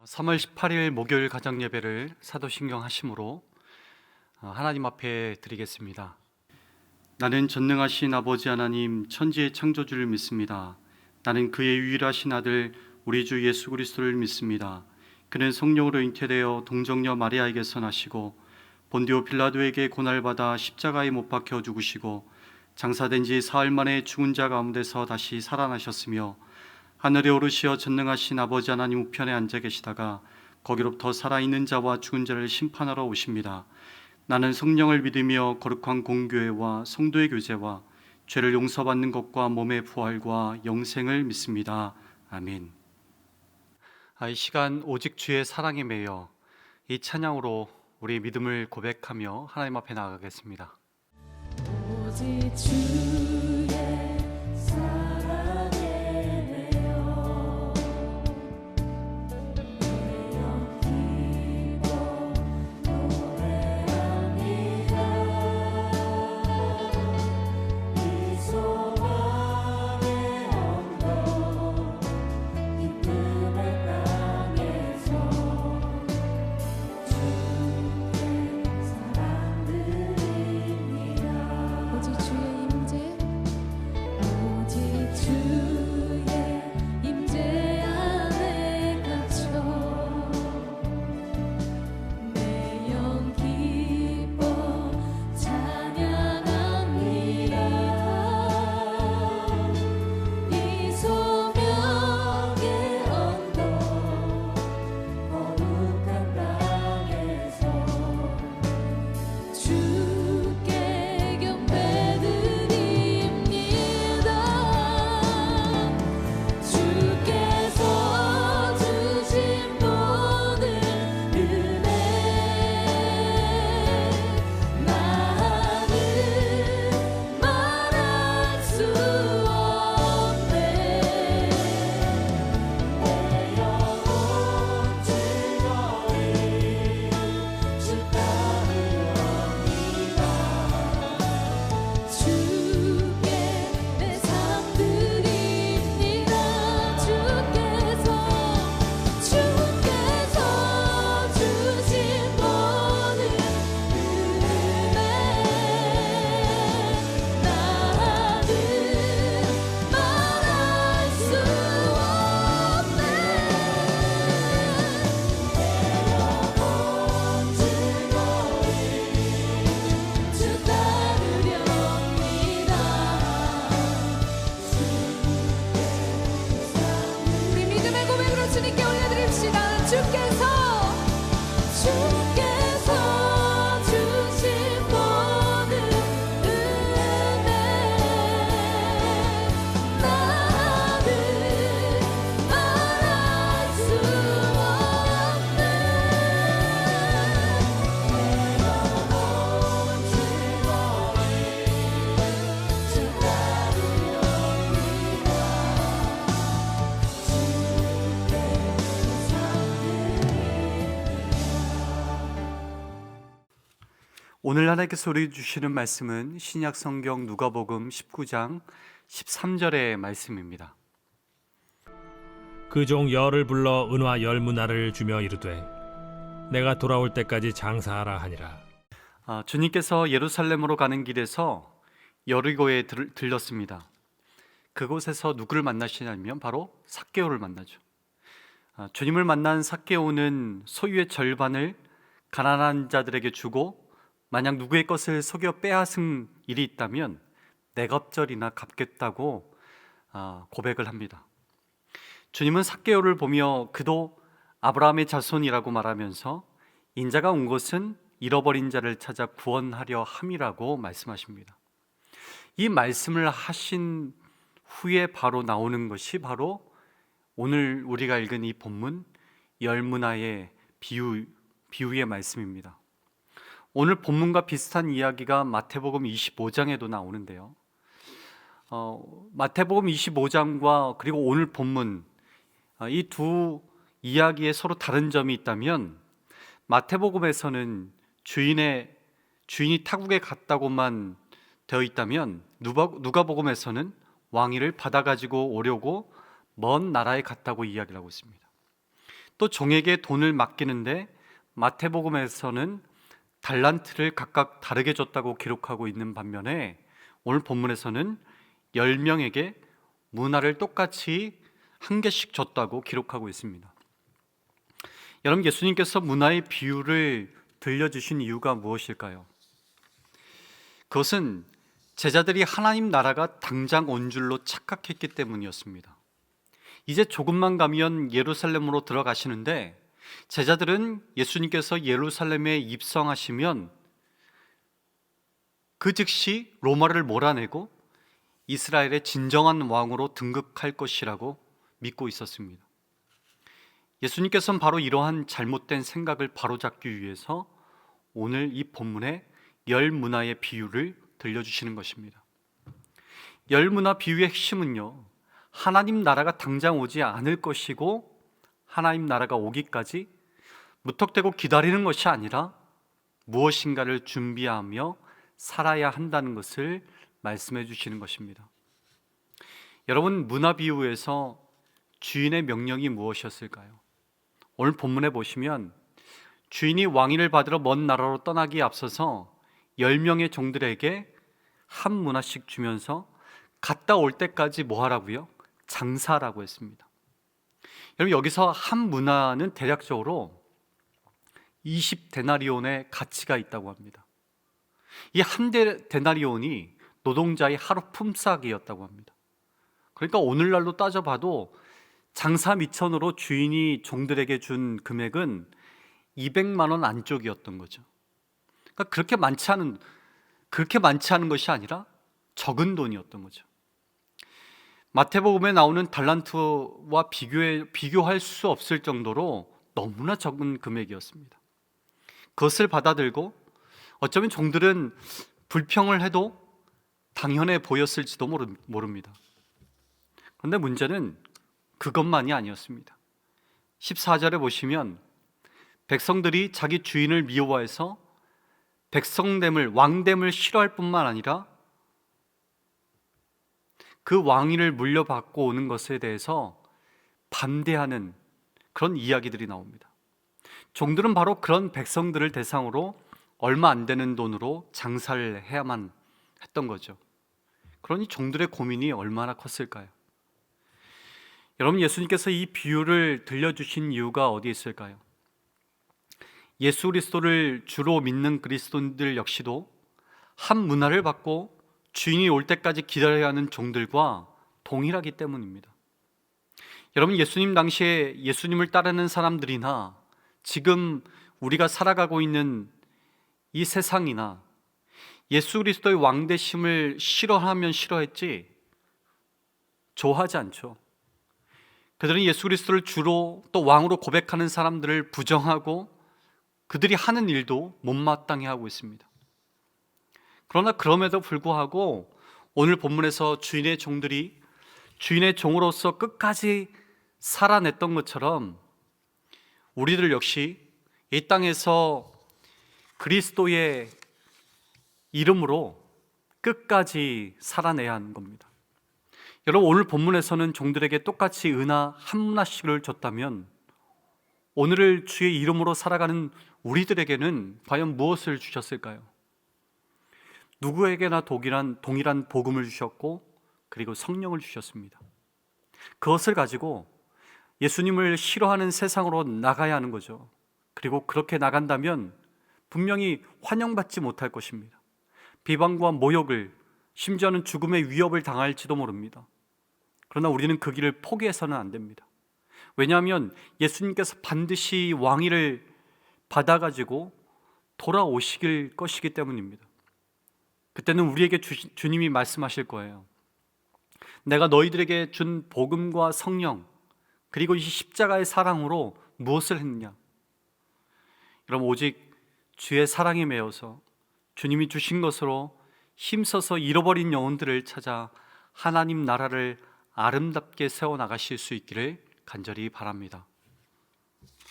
3월 18일 목요일 가정 예배를 사도신경 하심으로 하나님 앞에 드리겠습니다. 나는 전능하신 아버지 하나님 천지의 창조주를 믿습니다. 나는 그의 유일하신 아들 우리 주 예수 그리스도를 믿습니다. 그는 성령으로 잉태되어 동정녀 마리아에게서 나시고 본디오 빌라도에게 고난받아 십자가에 못 박혀 죽으시고 장사된 지 사흘 만에 죽은 자 가운데서 다시 살아나셨으며 하늘에 오르시어 전능하신 아버지 하나님 우편에 앉아 계시다가 거기로부터 살아있는 자와 죽은 자를 심판하러 오십니다. 나는 성령을 믿으며 거룩한 공교회와 성도의 교제와 죄를 용서받는 것과 몸의 부활과 영생을 믿습니다. 아멘. 이 시간 오직 주의 사랑에 매여 이 찬양으로 우리 믿음을 고백하며 하나님 앞에 나아가겠습니다. 오직 주의 사랑에 매여 내어 기뻐 노래합니다. 이 소망의 언덕 기쁨의 땅에서 주의 사랑 드립니다. 오직 주의 임재 안에 갇혀 내 영 기뻐 찬양합니다. 이 소명의 언덕 거룩한 땅에서 주께 경배드립니다. 주께서 주신 모든 은혜 나는 말할 수 없네. 내 영혼 즐거이 주 따르렵니다. 주께 내 삶 드립니다. 주께서 주신 모든 은혜 나는 말할 수 없네. 내 영혼 즐거이 주 따르렵니다. 우리 믿음의 고백으로 주님께 올려드립시다. 주께서 주신 모든 은혜 나는 말할 수 없네. 내 영혼 즐거이 주 따르렵니다. 오늘 하나님께서 우리 주시는 말씀은 신약 성경 누가복음 19장 13절의 말씀입니다. 그 종 열을 불러 은화 열 문화를 주며 이르되 내가 돌아올 때까지 장사하라 하니라. 주님께서 예루살렘으로 가는 길에서 여리고에 들렀습니다. 그곳에서 누구를 만나시냐면 바로 삭개오를 만나죠. 주님을 만난 삭개오는 소유의 절반을 가난한 자들에게 주고 만약 누구의 것을 속여 빼앗은 일이 있다면 내겁절이나 갚겠다고 고백을 합니다. 주님은 삭개오를 보며 그도 아브라함의 자손이라고 말하면서 인자가 온 것은 잃어버린 자를 찾아 구원하려 함이라고 말씀하십니다. 이 말씀을 하신 후에 바로 나오는 것이 바로 오늘 우리가 읽은 이 본문 열문화의 비유의 말씀입니다. 오늘 본문과 비슷한 이야기가 마태복음 25장에도 나오는데요. 마태복음 25장과 그리고 오늘 본문 이 두 이야기에 서로 다른 점이 있다면 마태복음에서는 주인이 타국에 갔다고만 되어 있다면 누가복음에서는 왕위를 받아가지고 오려고 먼 나라에 갔다고 이야기를 하고 있습니다. 또 종에게 돈을 맡기는데 마태복음에서는 달란트를 각각 다르게 줬다고 기록하고 있는 반면에 오늘 본문에서는 10명에게 문화를 똑같이 한 개씩 줬다고 기록하고 있습니다. 여러분, 예수님께서 문화의 비유를 들려주신 이유가 무엇일까요? 그것은 제자들이 하나님 나라가 당장 온 줄로 착각했기 때문이었습니다. 이제 조금만 가면 예루살렘으로 들어가시는데 제자들은 예수님께서 예루살렘에 입성하시면 그 즉시 로마를 몰아내고 이스라엘의 진정한 왕으로 등극할 것이라고 믿고 있었습니다. 예수님께서는 바로 이러한 잘못된 생각을 바로잡기 위해서 오늘 이 본문에 열 문화의 비유를 들려주시는 것입니다. 열 문화 비유의 핵심은요, 하나님 나라가 당장 오지 않을 것이고 하나님 나라가 오기까지 무턱대고 기다리는 것이 아니라 무엇인가를 준비하며 살아야 한다는 것을 말씀해 주시는 것입니다. 여러분, 문화 비유에서 주인의 명령이 무엇이었을까요? 오늘 본문에 보시면 주인이 왕위를 받으러 먼 나라로 떠나기에 앞서서 10명의 종들에게 한 문화씩 주면서 갔다 올 때까지 뭐 하라고요? 장사라고 했습니다. 여러분, 여기서 한 문화는 대략적으로 20데나리온의 가치가 있다고 합니다. 이 한 데나리온이 노동자의 하루 품삯이었다고 합니다. 그러니까 오늘날로 따져봐도 장사 미천으로 주인이 종들에게 준 금액은 200만 원 안쪽이었던 거죠. 그러니까 그렇게 많지 않은 것이 아니라 적은 돈이었던 거죠. 마태복음에 나오는 달란트와 비교할 수 없을 정도로 너무나 적은 금액이었습니다. 그것을 받아들고 어쩌면 종들은 불평을 해도 당연해 보였을지도 모릅니다. 그런데 문제는 그것만이 아니었습니다. 14절에 보시면 백성들이 자기 주인을 미워해서 백성됨을, 왕됨을 싫어할 뿐만 아니라 그 왕위를 물려받고 오는 것에 대해서 반대하는 그런 이야기들이 나옵니다. 종들은 바로 그런 백성들을 대상으로 얼마 안 되는 돈으로 장사를 해야만 했던 거죠. 그러니 종들의 고민이 얼마나 컸을까요? 여러분, 예수님께서 이 비유를 들려주신 이유가 어디에 있을까요? 예수 그리스도를 주로 믿는 그리스도인들 역시도 한 문화를 받고 주인이 올 때까지 기다려야 하는 종들과 동일하기 때문입니다. 여러분, 예수님 당시에 예수님을 따르는 사람들이나 지금 우리가 살아가고 있는 이 세상이나 예수 그리스도의 왕되심을 싫어하면 싫어했지 좋아하지 않죠. 그들은 예수 그리스도를 주로 또 왕으로 고백하는 사람들을 부정하고 그들이 하는 일도 못마땅해 하고 있습니다. 그러나 그럼에도 불구하고 오늘 본문에서 주인의 종들이 주인의 종으로서 끝까지 살아냈던 것처럼 우리들 역시 이 땅에서 그리스도의 이름으로 끝까지 살아내야 하는 겁니다. 여러분, 오늘 본문에서는 종들에게 똑같이 은하 한 문화씩을 줬다면 오늘을 주의 이름으로 살아가는 우리들에게는 과연 무엇을 주셨을까요? 누구에게나 동일한 복음을 주셨고 그리고 성령을 주셨습니다. 그것을 가지고 예수님을 싫어하는 세상으로 나가야 하는 거죠. 그리고 그렇게 나간다면 분명히 환영받지 못할 것입니다. 비방과 모욕을, 심지어는 죽음의 위협을 당할지도 모릅니다. 그러나 우리는 그 길을 포기해서는 안 됩니다. 왜냐하면 예수님께서 반드시 왕위를 받아가지고 돌아오실 것이기 때문입니다. 그때는 우리에게 주님이 말씀하실 거예요. 내가 너희들에게 준 복음과 성령 그리고 이 십자가의 사랑으로 무엇을 했느냐? 여러분, 오직 주의 사랑에 매여서 주님이 주신 것으로 힘써서 잃어버린 영혼들을 찾아 하나님 나라를 아름답게 세워나가실 수 있기를 간절히 바랍니다.